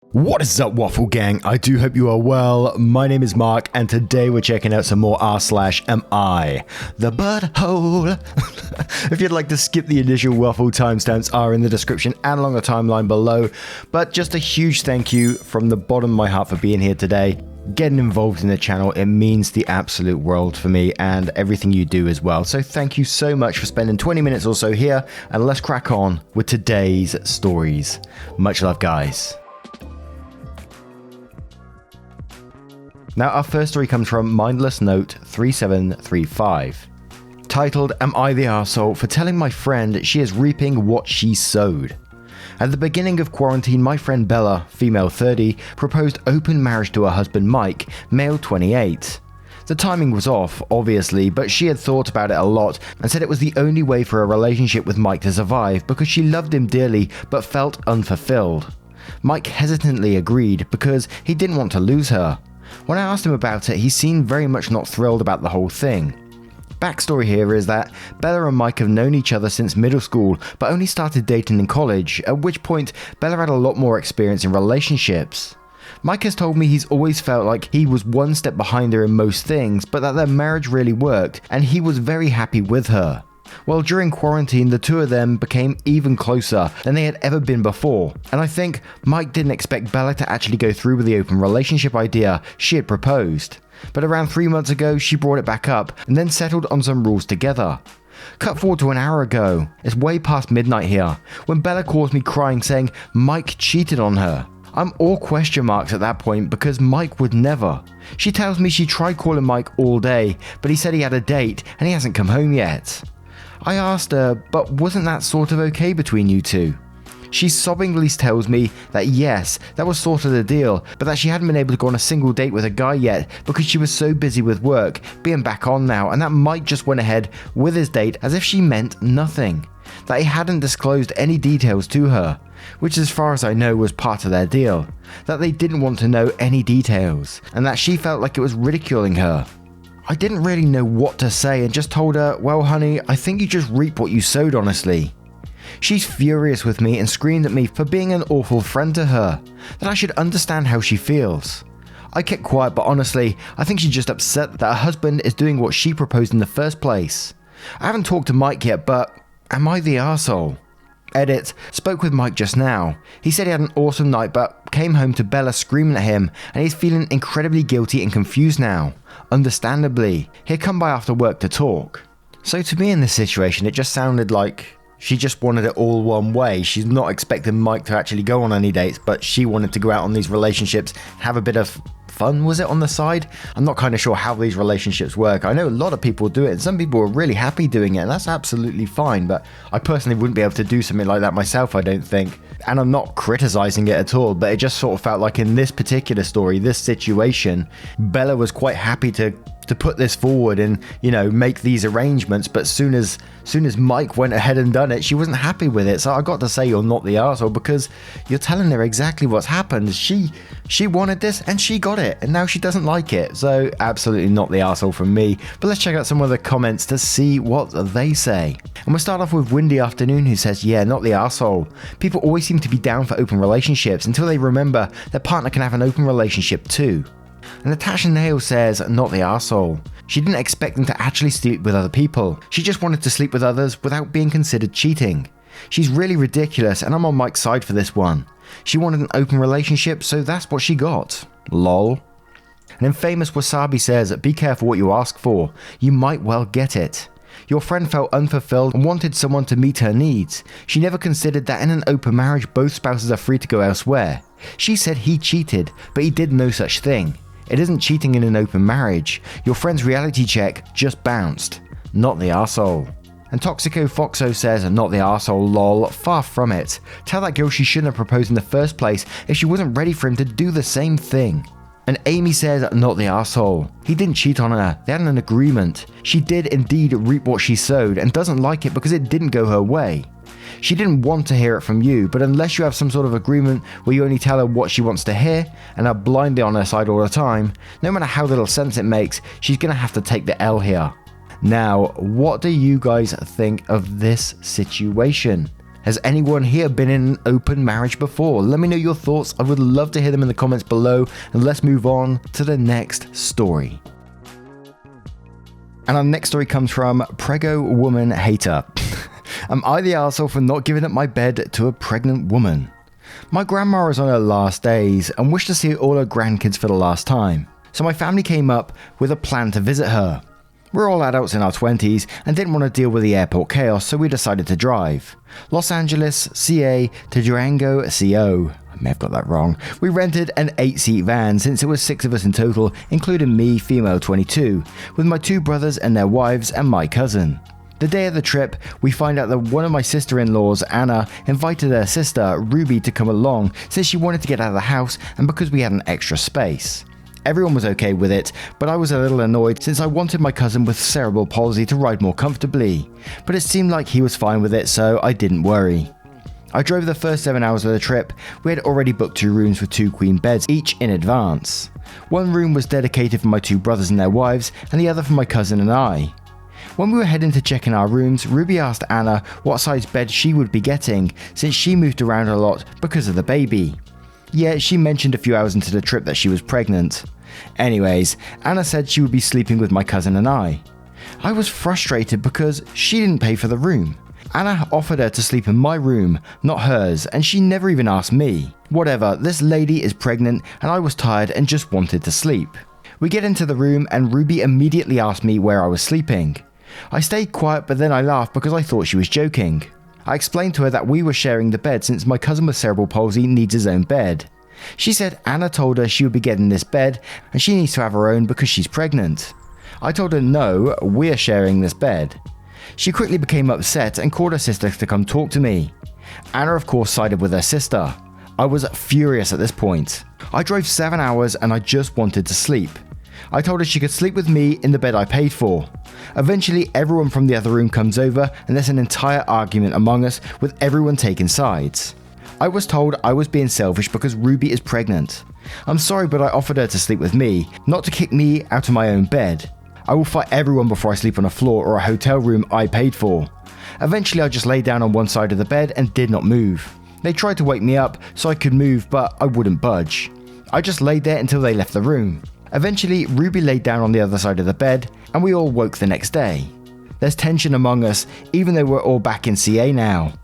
What is up, Waffle Gang? I do hope you are well. My name is Mark, and today we're checking out some more r/mi. The butthole. If you'd like to skip the initial Waffle, timestamps are in the description and along the timeline below. But just a huge thank you from the bottom of my heart for being here today. Getting involved in the channel, it means the absolute world for me and everything you do as well. So thank you so much for spending 20 minutes or so here, and let's crack on with today's stories. Much love, guys. Now, our first story comes from Mindless Note 3735, titled, "Am I the arsehole for telling my friend she is reaping what she sowed?" At the beginning of quarantine, my friend Bella, female 30, proposed open marriage to her husband Mike, male 28. The timing was off, obviously, but she had thought about it a lot and said it was the only way for a relationship with Mike to survive because she loved him dearly but felt unfulfilled. Mike hesitantly agreed because he didn't want to lose her. When I asked him about it, he seemed very much not thrilled about the whole thing. Backstory here is that Bella and Mike have known each other since middle school, but only started dating in college, at which point Bella had a lot more experience in relationships. Mike has told me he's always felt like he was one step behind her in most things, but that their marriage really worked, and he was very happy with her. Well, during quarantine, the two of them became even closer than they had ever been before, and I think Mike didn't expect Bella to actually go through with the open relationship idea she had proposed. But around 3 months ago, she brought it back up and then settled on some rules together. Cut forward to an hour ago, it's way past midnight here, when Bella calls me crying saying Mike cheated on her. I'm all question marks at that point because Mike would never. She tells me she tried calling Mike all day, but he said he had a date and he hasn't come home yet. I asked her, but wasn't that sort of okay between you two? She sobbingly tells me that yes, that was sort of the deal, but that she hadn't been able to go on a single date with a guy yet because she was so busy with work, being back on now, and that Mike just went ahead with his date as if she meant nothing. That he hadn't disclosed any details to her, which as far as I know was part of their deal. That they didn't want to know any details, and that she felt like it was ridiculing her. I didn't really know what to say and just told her, well honey, I think you just reap what you sowed, honestly. She's furious with me and screamed at me for being an awful friend to her, that I should understand how she feels. I kept quiet, but honestly, I think she's just upset that her husband is doing what she proposed in the first place. I haven't talked to Mike yet, but am I the arsehole? Edit, spoke with Mike just now. He said he had an awesome night but came home to Bella screaming at him and he's feeling incredibly guilty and confused now. Understandably, he'd come by after work to talk. So to me in this situation, it just sounded like she just wanted it all one way. She's not expecting Mike to actually go on any dates, but she wanted to go out on these relationships, have a bit of fun, was it, on the side? I'm not kind of sure how these relationships work. I know a lot of people do it, and some people are really happy doing it, and that's absolutely fine, but I personally wouldn't be able to do something like that myself, I don't think. And I'm not criticizing it at all, but it just sort of felt like in this particular story, this situation, Bella was quite happy to put this forward and, you know, make these arrangements, but soon as Mike went ahead and done it, she wasn't happy with it. So I got to say, you're not the arsehole because you're telling her exactly what's happened. She wanted this and she got it, and now she doesn't like it. So absolutely not the arsehole from me. But let's check out some of the comments to see what they say. And we'll start off with Windy Afternoon, who says, yeah, not the arsehole. People always seem to be down for open relationships until they remember their partner can have an open relationship too. And Natasha Nail says, not the arsehole. She didn't expect them to actually sleep with other people. She just wanted to sleep with others without being considered cheating. She's really ridiculous, and I'm on Mike's side for this one. She wanted an open relationship, so that's what she got. Lol. And Infamous Wasabi says, be careful what you ask for. You might well get it. Your friend felt unfulfilled and wanted someone to meet her needs. She never considered that in an open marriage, both spouses are free to go elsewhere. She said he cheated, but he did no such thing. It isn't cheating in an open marriage. Your friend's reality check just bounced. Not the arsehole. And Toxico Foxo says, not the arsehole, lol, far from it. Tell that girl she shouldn't have proposed in the first place if she wasn't ready for him to do the same thing. And Amy says, not the arsehole. He didn't cheat on her, they had an agreement. She did indeed reap what she sowed and doesn't like it because it didn't go her way. She didn't want to hear it from you, but unless you have some sort of agreement where you only tell her what she wants to hear and are blindly on her side all the time, no matter how little sense it makes, she's going to have to take the L here. Now, what do you guys think of this situation? Has anyone here been in an open marriage before? Let me know your thoughts. I would love to hear them in the comments below, and let's move on to the next story. And our next story comes from Prego Woman Hater. Am I the arsehole for not giving up my bed to a pregnant woman? My grandma is on her last days and wished to see all her grandkids for the last time. So my family came up with a plan to visit her. We're all adults in our 20s and didn't want to deal with the airport chaos, so we decided to drive. Los Angeles, CA to Durango, CO. I may have got that wrong. We rented an 8-seat van since it was 6 of us in total, including me, female 22, with my 2 brothers and their wives and my cousin. The day of the trip, we find out that one of my sister-in-laws, Anna, invited her sister, Ruby, to come along since she wanted to get out of the house and because we had an extra space. Everyone was okay with it, but I was a little annoyed since I wanted my cousin with cerebral palsy to ride more comfortably. But it seemed like he was fine with it, so I didn't worry. I drove the first 7 hours of the trip. We had already booked 2 rooms with 2 queen beds, each in advance. One room was dedicated for my 2 brothers and their wives, and the other for my cousin and I. When we were heading to check in our rooms, Ruby asked Anna what size bed she would be getting, since she moved around a lot because of the baby. Yeah, she mentioned a few hours into the trip that she was pregnant. Anyways, Anna said she would be sleeping with my cousin and I. I was frustrated because she didn't pay for the room. Anna offered her to sleep in my room, not hers, and she never even asked me. Whatever, this lady is pregnant and I was tired and just wanted to sleep. We get into the room and Ruby immediately asked me where I was sleeping. I stayed quiet, but then I laughed because I thought she was joking. I explained to her that we were sharing the bed since my cousin with cerebral palsy needs his own bed. She said Anna told her she would be getting this bed and she needs to have her own because she's pregnant. I told her no, we're sharing this bed. She quickly became upset and called her sister to come talk to me. Anna of course sided with her sister. I was furious at this point. I drove 7 hours and I just wanted to sleep. I told her she could sleep with me in the bed I paid for. Eventually everyone from the other room comes over and there's an entire argument among us with everyone taking sides. I was told I was being selfish because Ruby is pregnant. I'm sorry, but I offered her to sleep with me, not to kick me out of my own bed. I will fight everyone before I sleep on a floor or a hotel room I paid for. Eventually I just lay down on one side of the bed and did not move. They tried to wake me up so I could move, but I wouldn't budge. I just laid there until they left the room. Eventually, Ruby laid down on the other side of the bed, and we all woke the next day. There's tension among us, even though we're all back in CA now.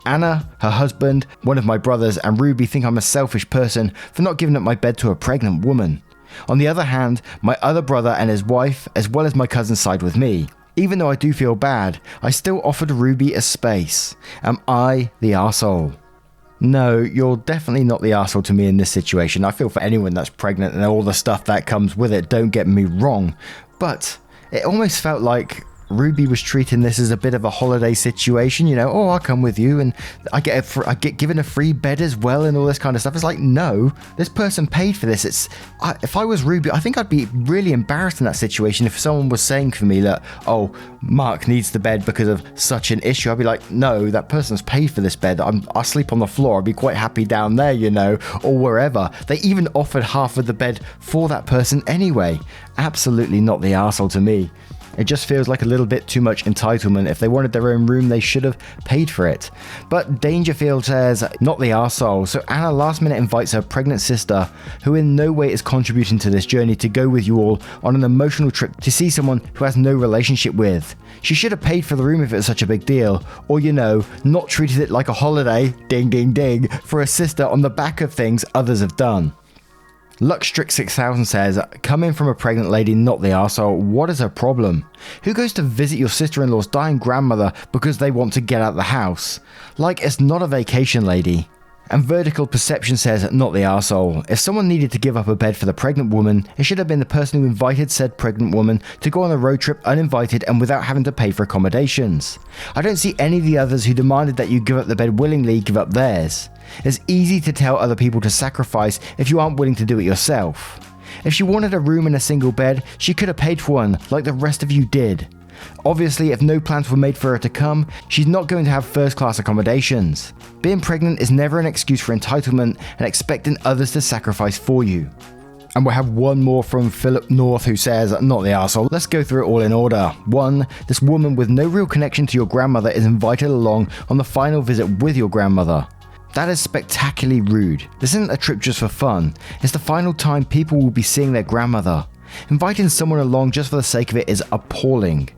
Anna, her husband, one of my brothers, and Ruby think I'm a selfish person for not giving up my bed to a pregnant woman. On the other hand, my other brother and his wife, as well as my cousin, side with me. Even though I do feel bad, I still offered Ruby a space. Am I the arsehole? No, you're definitely not the arsehole to me in this situation. I feel for anyone that's pregnant and all the stuff that comes with it, don't get me wrong. But it almost felt like Ruby was treating this as a bit of a holiday situation, you know, oh, I'll come with you and I get given a free bed as well and all this kind of stuff. It's like, no, this person paid for this. If I was Ruby, I think I'd be really embarrassed in that situation if someone was saying for me that, oh, Mark needs the bed because of such an issue. I'd be like, no, that person's paid for this bed. I'll sleep on the floor. I'd be quite happy down there, you know, or wherever. They even offered half of the bed for that person anyway. Absolutely not the arsehole to me. It just feels like a little bit too much entitlement. If they wanted their own room, they should have paid for it. But Dangerfield says, not the arsehole. So Anna last minute invites her pregnant sister, who in no way is contributing to this journey, to go with you all on an emotional trip to see someone who has no relationship with. She should have paid for the room if it was such a big deal. Or, you know, not treated it like a holiday, ding ding ding, for a sister on the back of things others have done. Luxstrick6000 says, coming from a pregnant lady, not the arsehole, what is her problem? Who goes to visit your sister-in-law's dying grandmother because they want to get out of the house? Like, it's not a vacation, lady. And Vertical Perception says, not the arsehole. If someone needed to give up a bed for the pregnant woman, it should have been the person who invited said pregnant woman to go on a road trip uninvited and without having to pay for accommodations. I don't see any of the others who demanded that you give up the bed willingly give up theirs. It's easy to tell other people to sacrifice if you aren't willing to do it yourself. If she wanted a room and a single bed, she could have paid for one, like the rest of you did. Obviously, if no plans were made for her to come, she's not going to have first-class accommodations. Being pregnant is never an excuse for entitlement and expecting others to sacrifice for you. And we'll have one more from Philip North who says, not the arsehole. Let's go through it all in order. 1. This woman with no real connection to your grandmother is invited along on the final visit with your grandmother. That is spectacularly rude. This isn't a trip just for fun. It's the final time people will be seeing their grandmother. Inviting someone along just for the sake of it is appalling.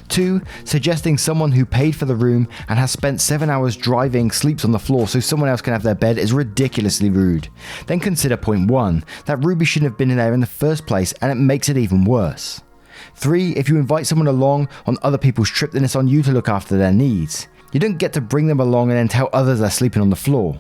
2. Suggesting someone who paid for the room and has spent 7 hours driving sleeps on the floor so someone else can have their bed is ridiculously rude. Then consider point 1, that Ruby shouldn't have been in there in the first place, and it makes it even worse. 3. If you invite someone along on other people's trip, then it's on you to look after their needs. You don't get to bring them along and then tell others they're sleeping on the floor.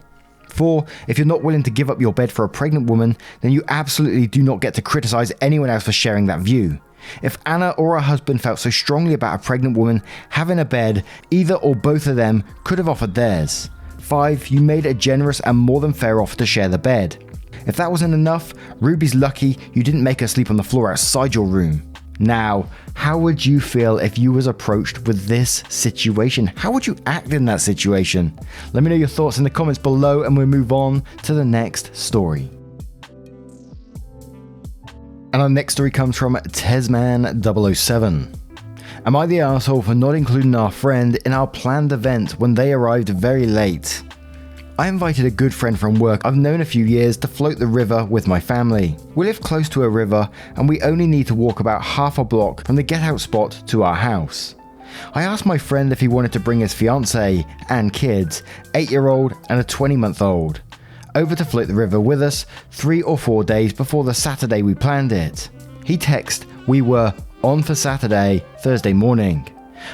4. If you're not willing to give up your bed for a pregnant woman, then you absolutely do not get to criticize anyone else for sharing that view. If Anna or her husband felt so strongly about a pregnant woman having a bed, either or both of them could have offered theirs. 5. You made a generous and more than fair offer to share the bed. If that wasn't enough, Ruby's lucky you didn't make her sleep on the floor outside your room. Now, how would you feel if you was approached with this situation? How would you act in that situation? Let me know your thoughts in the comments below and we'll move on to the next story. And our next story comes from Tesman007. Am I the arsehole for not including our friend in our planned event when they arrived very late? I invited a good friend from work I've known a few years to float the river with my family. We live close to a river and we only need to walk about half a block from the get out spot to our house. I asked my friend if he wanted to bring his fiancée and kids, 8-year-old and a 20-month-old, over to float the river with us 3 or 4 days before the Saturday we planned it. He texted we were on for Saturday, Thursday morning.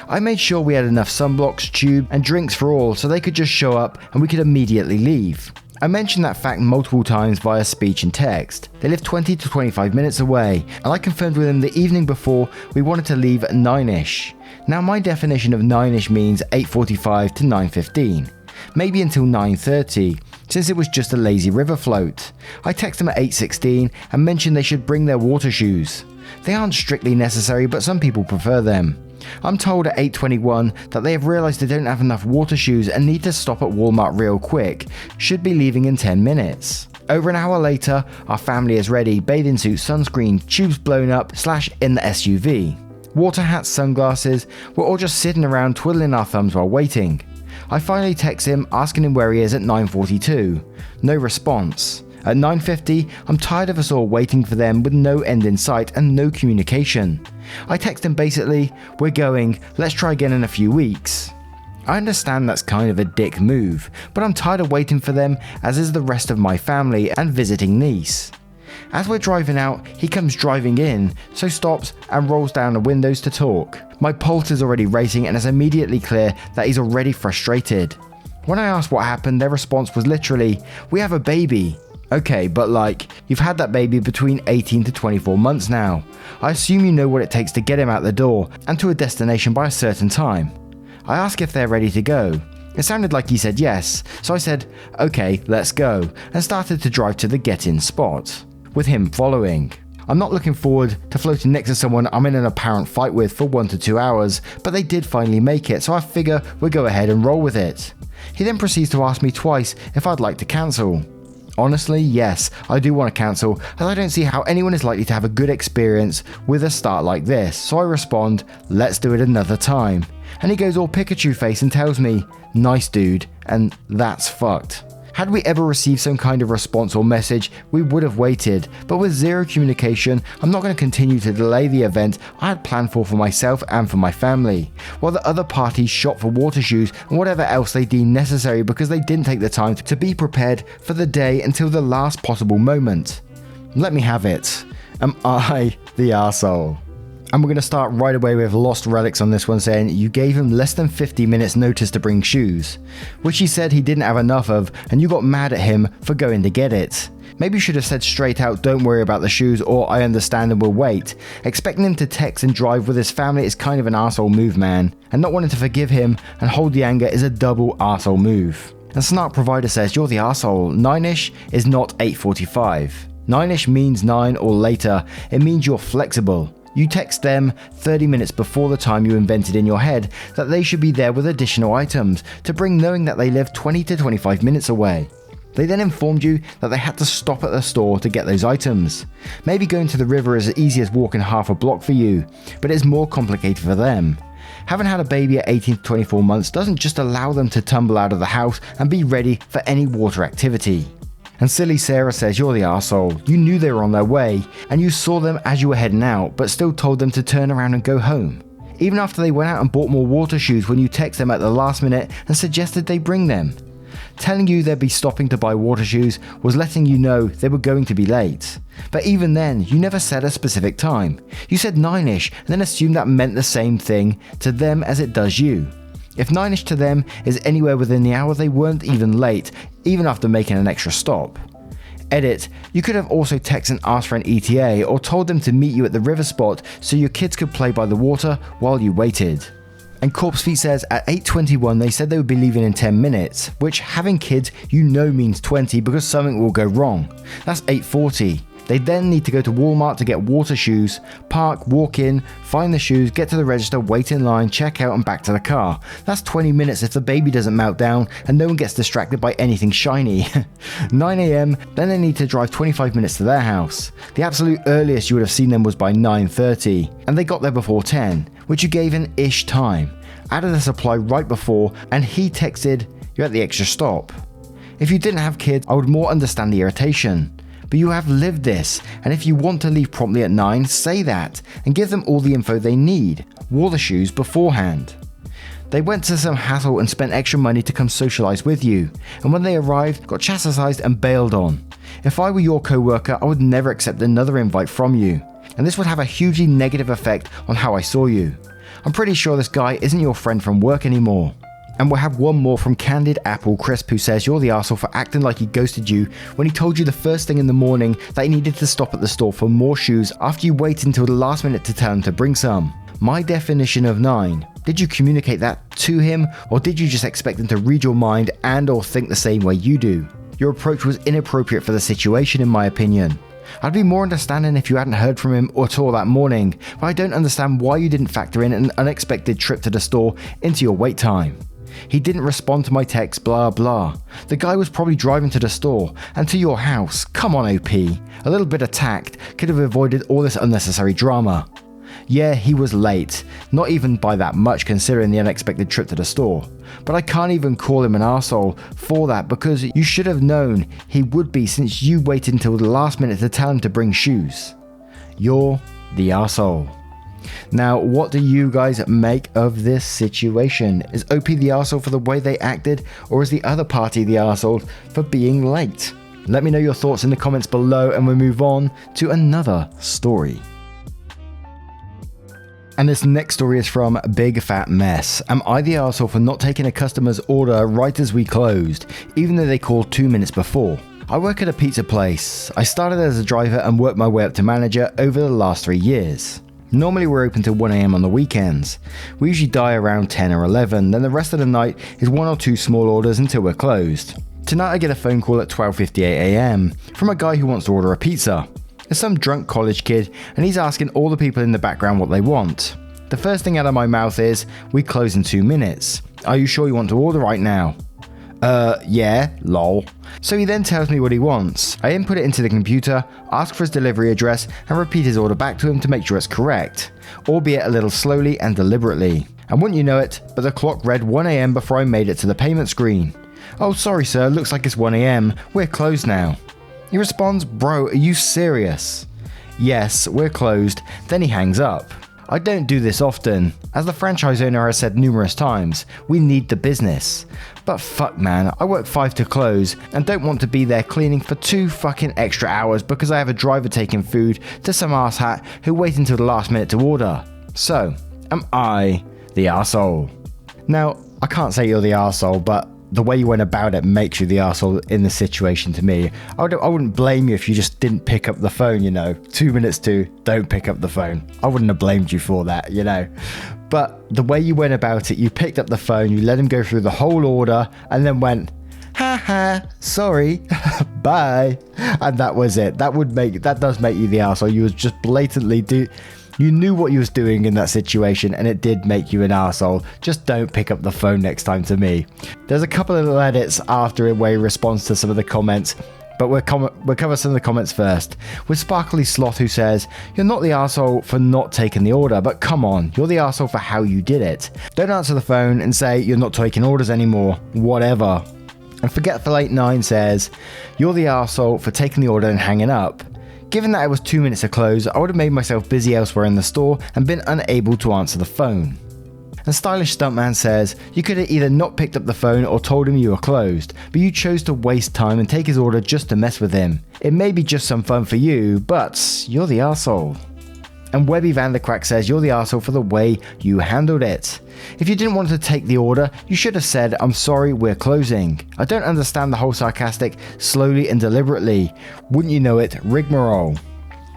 I made sure we had enough sunblocks, tube and drinks for all so they could just show up and we could immediately leave. I mentioned that fact multiple times via speech and text. They live 20 to 25 minutes away and I confirmed with him the evening before we wanted to leave at 9ish. Now my definition of 9ish means 8:45 to 9:15. Maybe until 9:30, since it was just a lazy river float. I texted them at 8:16 and mentioned they should bring their water shoes. They aren't strictly necessary, but some people prefer them. I'm told at 8:21 that they have realised they don't have enough water shoes and need to stop at Walmart real quick, should be leaving in 10 minutes. Over an hour later, our family is ready, bathing suit, sunscreen, tubes blown up / in the SUV. Water hats, sunglasses, we're all just sitting around twiddling our thumbs while waiting. I finally text him asking him where he is at 9:42. No response. At 9:50, I'm tired of us all waiting for them with no end in sight and no communication. I text him basically, we're going, let's try again in a few weeks. I understand that's kind of a dick move, but I'm tired of waiting for them, as is the rest of my family and visiting niece. As we're driving out, he comes driving in, so stops and rolls down the windows to talk. My pulse is already racing and it's immediately clear that he's already frustrated. When I asked what happened, their response was literally, we have a baby. Okay, but like, you've had that baby between 18 to 24 months now. I assume you know what it takes to get him out the door and to a destination by a certain time. I asked if they're ready to go. It sounded like he said yes, so I said, okay, let's go, and started to drive to the get-in spot, with him following. I'm not looking forward to floating next to someone I'm in an apparent fight with for 1 to 2 hours, but they did finally make it, so I figure we'll go ahead and roll with it. He then proceeds to ask me twice if I'd like to cancel. Honestly, yes, I do want to cancel, as I don't see how anyone is likely to have a good experience with a start like this, so I respond, let's do it another time. And he goes all Pikachu face and tells me, nice dude, and that's fucked. Had we ever received some kind of response or message, we would have waited, but with zero communication, I'm not going to continue to delay the event I had planned for myself and for my family, while the other parties shop for water shoes and whatever else they deem necessary because they didn't take the time to be prepared for the day until the last possible moment. Let me have it. Am I the arsehole? And we're going to start right away with Lost Relics on this one, saying you gave him less than 50 minutes notice to bring shoes, which he said he didn't have enough of, and you got mad at him for going to get it. Maybe you should have said straight out, don't worry about the shoes, or I understand and will wait. Expecting him to text and drive with his family is kind of an arsehole move, man, and not wanting to forgive him and hold the anger is a double arsehole move. And Snark Provider says you're the arsehole. 9ish is not 8:45. 9ish means 9 or later. It means you're flexible. You text them 30 minutes before the time you invented in your head that they should be there with additional items to bring, knowing that they live 20 to 25 minutes away. They then informed you that they had to stop at the store to get those items. Maybe going to the river is as easy as walking half a block for you, but it's more complicated for them. Having had a baby at 18 to 24 months doesn't just allow them to tumble out of the house and be ready for any water activity. And silly Sarah says you're the arsehole. You knew they were on their way, and you saw them as you were heading out, but still told them to turn around and go home. Even after they went out and bought more water shoes when you text them at the last minute and suggested they bring them. Telling you they'd be stopping to buy water shoes was letting you know they were going to be late. But even then, you never said a specific time. You said 9ish and then assumed that meant the same thing to them as it does you. If 9ish to them is anywhere within the hour, they weren't even late, even after making an extra stop. Edit, you could have also texted and asked for an ETA or told them to meet you at the river spot so your kids could play by the water while you waited. And Corpse Feet says at 8:21 they said they would be leaving in 10 minutes, which having kids you know means 20 because something will go wrong. That's 8:40. They then need to go to Walmart to get water shoes, park, walk in, find the shoes, get to the register, wait in line, check out and back to the car. That's 20 minutes if the baby doesn't melt down and no one gets distracted by anything shiny. 9 AM, then they need to drive 25 minutes to their house. The absolute earliest you would have seen them was by 9:30, and they got there before 10, which you gave an ish time. Added a supply right before, and he texted, "You're at the extra stop." If you didn't have kids, I would more understand the irritation. But you have lived this, and if you want to leave promptly at 9, say that, and give them all the info they need, wore the shoes beforehand. They went to some hassle and spent extra money to come socialise with you, and when they arrived, got chastised and bailed on. If I were your co-worker, I would never accept another invite from you, and this would have a hugely negative effect on how I saw you. I'm pretty sure this guy isn't your friend from work anymore. And we'll have one more from Candid Apple Crisp, who says you're the arsehole for acting like he ghosted you when he told you the first thing in the morning that he needed to stop at the store for more shoes after you waited until the last minute to tell him to bring some. My definition of 9. Did you communicate that to him, or did you just expect him to read your mind and or think the same way you do? Your approach was inappropriate for the situation in my opinion. I'd be more understanding if you hadn't heard from him at all that morning, but I don't understand why you didn't factor in an unexpected trip to the store into your wait time. He didn't respond to my text, blah blah. The guy was probably driving to the store and to your house. Come on OP, a little bit of tact could have avoided all this unnecessary drama. Yeah, he was late, not even by that much considering the unexpected trip to the store. But I can't even call him an arsehole for that because you should have known he would be since you waited until the last minute to tell him to bring shoes. You're the arsehole. Now, what do you guys make of this situation? Is OP the arsehole for the way they acted, or is the other party the arsehole for being late? Let me know your thoughts in the comments below and we'll move on to another story. And this next story is from Big Fat Mess. Am I the arsehole for not taking a customer's order right as we closed, even though they called 2 minutes before? I work at a pizza place. I started as a driver and worked my way up to manager over the last 3 years. Normally we're open till 1 AM on the weekends. We usually die around 10 or 11, then the rest of the night is 1 or 2 small orders until we're closed. Tonight I get a phone call at 12:58 AM from a guy who wants to order a pizza. It's some drunk college kid and he's asking all the people in the background what they want. The first thing out of my mouth is, we close in 2 minutes. Are you sure you want to order right now? Yeah, lol. So he then tells me what he wants. I input it into the computer, ask for his delivery address, and repeat his order back to him to make sure it's correct, albeit a little slowly and deliberately. And wouldn't you know it, but the clock read 1 AM before I made it to the payment screen. Oh sorry sir, looks like it's 1 AM, we're closed now. He responds, bro, are you serious? Yes, we're closed, then he hangs up. I don't do this often. As the franchise owner has said numerous times, we need the business. But fuck man, I work 5 to close and don't want to be there cleaning for 2 fucking extra hours because I have a driver taking food to some asshat who wait until the last minute to order. So, am I the arsehole? Now, I can't say you're the arsehole, but the way you went about it makes you the arsehole in the situation to me. I wouldn't blame you if you just didn't pick up the phone, you know. 2 minutes to don't pick up the phone. I wouldn't have blamed you for that, you know. But the way you went about it, you picked up the phone, you let him go through the whole order, and then went, haha, sorry, bye. And that was it. That does make you the arsehole. You was just blatantly You knew what you was doing in that situation and it did make you an arsehole. Just don't pick up the phone next time to me. There's a couple of little edits after where he responds to some of the comments, but we'll cover some of the comments first. With Sparkly Sloth, who says, "You're not the arsehole for not taking the order, but come on, you're the arsehole for how you did it. Don't answer the phone and say you're not taking orders anymore, whatever." And Forgetful89 says, "You're the arsehole for taking the order and hanging up. Given that it was 2 minutes to close, I would have made myself busy elsewhere in the store and been unable to answer the phone." And Stylish Stuntman says, "You could have either not picked up the phone or told him you were closed, but you chose to waste time and take his order just to mess with him. It may be just some fun for you, but you're the arsehole." And Webby Vandercrack says, "You're the arsehole for the way you handled it. If you didn't want to take the order, you should have said, 'I'm sorry, we're closing.' I don't understand the whole sarcastic, slowly and deliberately. Wouldn't you know it, rigmarole."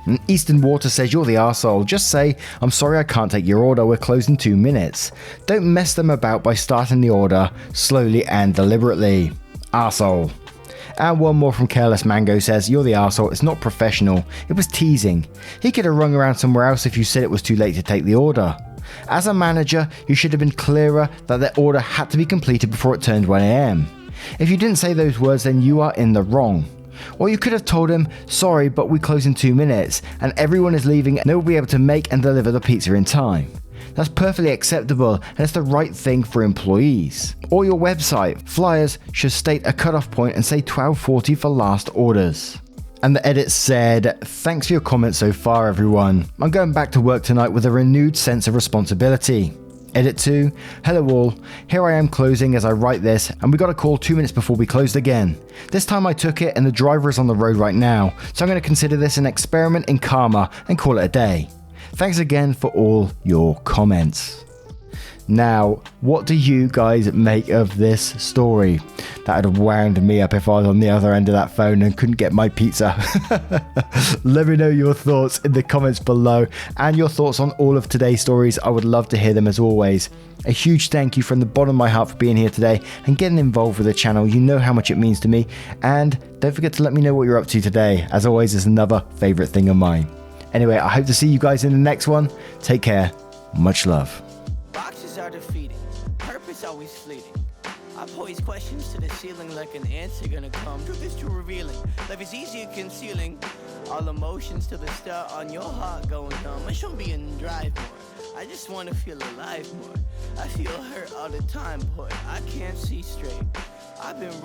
And Eastern Water says, "You're the arsehole. Just say, 'I'm sorry, I can't take your order, we're closed in 2 minutes. Don't mess them about by starting the order slowly and deliberately. Arsehole." And one more from Careless Mango says, "You're the arsehole, it's not professional. It was teasing. He could have rung around somewhere else if you said it was too late to take the order. As a manager, you should have been clearer that the order had to be completed before it turned 1 AM. If you didn't say those words, then you are in the wrong. Or you could have told him, 'Sorry, but we close in 2 minutes, and everyone is leaving and they will be able to make and deliver the pizza in time.' That's perfectly acceptable and it's the right thing for employees. Or your website, flyers should state a cutoff point and say 12:40 for last orders." And the edit said, "Thanks for your comments so far, everyone. I'm going back to work tonight with a renewed sense of responsibility." Edit 2, "Hello all, here I am closing as I write this, and we got a call 2 minutes before we closed again. This time I took it and the driver is on the road right now, so I'm going to consider this an experiment in karma and call it a day. Thanks again for all your comments." Now, what do you guys make of this story? That would have wound me up if I was on the other end of that phone and couldn't get my pizza. Let me know your thoughts in the comments below and your thoughts on all of today's stories. I would love to hear them as always. A huge thank you from the bottom of my heart for being here today and getting involved with the channel. You know how much it means to me. And don't forget to let me know what you're up to today. As always, it's another favourite thing of mine. Anyway, I hope to see you guys in the next one. Take care. Much love. Boxes are defeating, purpose always fleeting. I pose questions to the ceiling like an answer gonna come. Truth is too revealing, life is easier concealing. All emotions till the star on your heart going numb. I shouldn't be in drive more, I just wanna feel alive more. I feel hurt all the time, boy, I can't see straight. I've been